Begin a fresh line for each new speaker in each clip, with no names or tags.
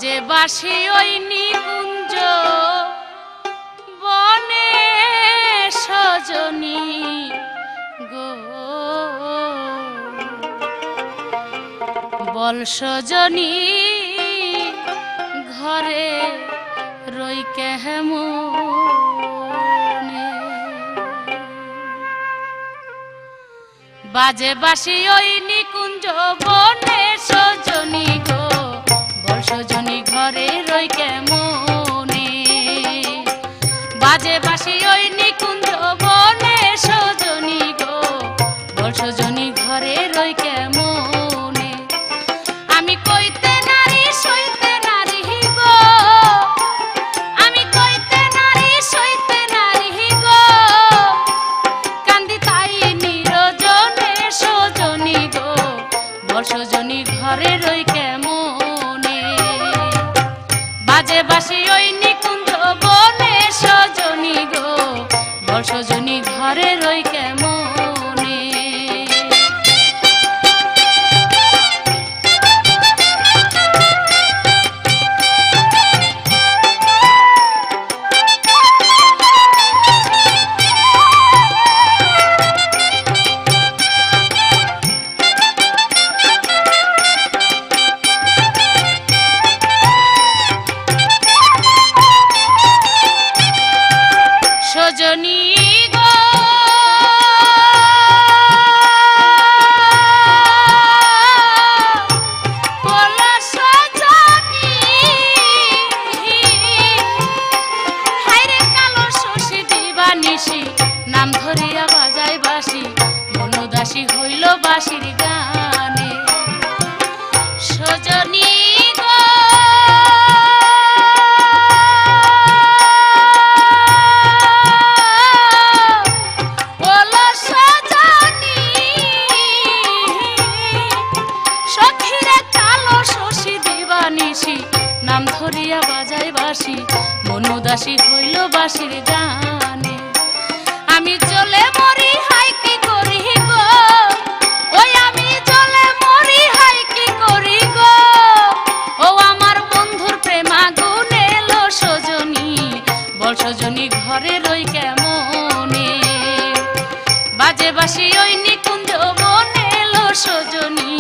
বাজে বাঁশি ওই নিকুঞ্জ বনে সজনী গো, বল সজনী ঘরে রই কেমনে। বাজে বাঁশি ওই নিকুঞ্জ বনে সজনী গো, বল সজনী ঘরে রই কেমনে। বাজে বাঁশি ওই নিকুঞ্জ বনে সজনী গো, বল সজনী ঘরে রই কেমনে। আমি কইতে নারী সইতে নারী গো, আমি কইতে নারী সইতে নারী গো, কান্দি তাই নিরজনে সজনী গো, বল সজনী ঘরে রই কেমনে। বাজে বাঁশি ওই নিকুঞ্জ বনে সজনী গো, বল সজনী ঘরে রই কেমনে। সজনী গো বলো সজনী, হায়রে কালো শশী দিবানিশি নাম ধরিয়া বাজায় বাঁশি, মনোদাসী হইল বাঁশির গানে। সজনী গো নাম ধরিয়া বাজায় বাঁশি, মনোদাসী হইল বাঁশির গানে। আমি চলে মরি হাই কি করি গো, ওই আমি চলে মরি হাই কি করি গো, ও আমার বন্ধুর প্রেমা গুণ এলো সজনী, বল সজনী ঘরে রই কেমনে। বাজে বাঁশি ওই নিকুঞ্জ বনে এলো সজনী,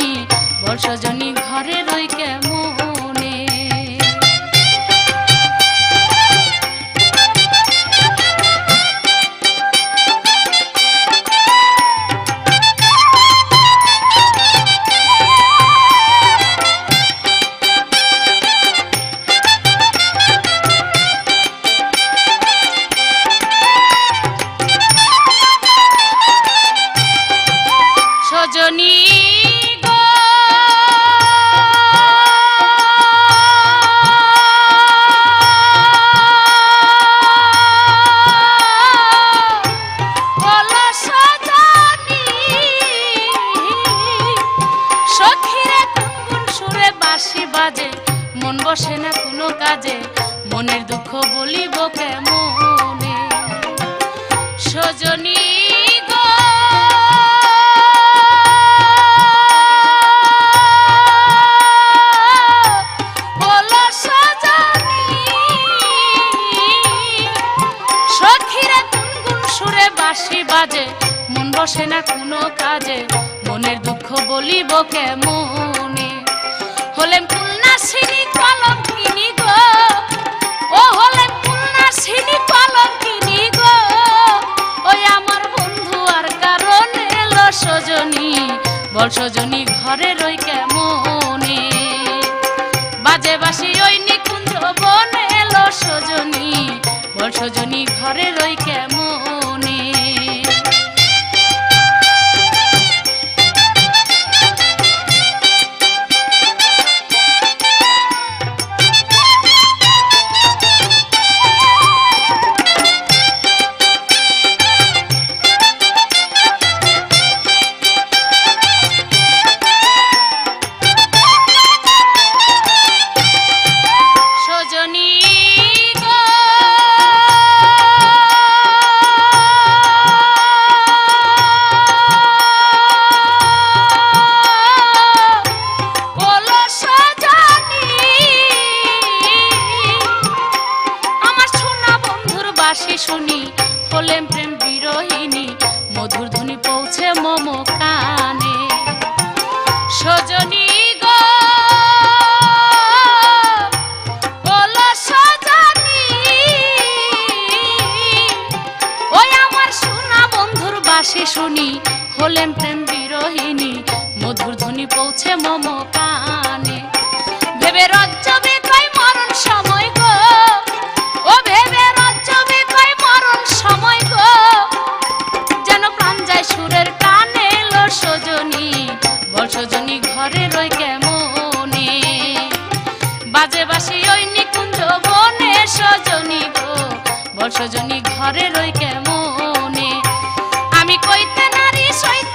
বল সজনী ঘরে রই কেমনে। সজনী গো বলো সজনী, সখীরে গুনগুন সুরে বাঁশি বাজে, মন বসে না কোনো কাজে, মনের দুঃখ বলিব কেমনে। সজনী গো বলো সজনী, সখীরে গুনগুন সুরে বাঁশি বাজে, মন বসে না কোনো কাজে, মনের দুঃখ বলিব কেমনে। হলেম ফুলনাসিনী কলঙ্কিনী গো, ও হলেম ফুলনাসিনী কলঙ্কিনী গো, ওই আমার বন্ধু আর কারণ এলো সজনী, বল সজনী ঘরে রই কেমনে। বাজে বাঁশি ওই নিকুঞ্জ বনে এলো সজনী, বল সজনী ঘরে রই কেমনে। বিরহিনী মধুর ধ্বনি পৌঁছে মম কানে। সজনী গো বলো সজনী, ওই আমার সোনা বন্ধুর বাসি শুনি হলেন প্রেম বিরহিনী মধুর ধ্বনি পৌঁছে মম কানে। ভেবে রজ্জবে কয় মরণ সময় গো, ও ভেবে রজ্জবে কয় মরণ সময় গো, যেন প্রাণ যায় সুরের টানে লো সজনী, বল সজনী ঘরে রই কেমনে, বাজে বাসি ওই নিকুঞ্জ বনে সজনী গো, বল সজনী ঘরে রই কেমনে, আমি কইতে নারী সইতে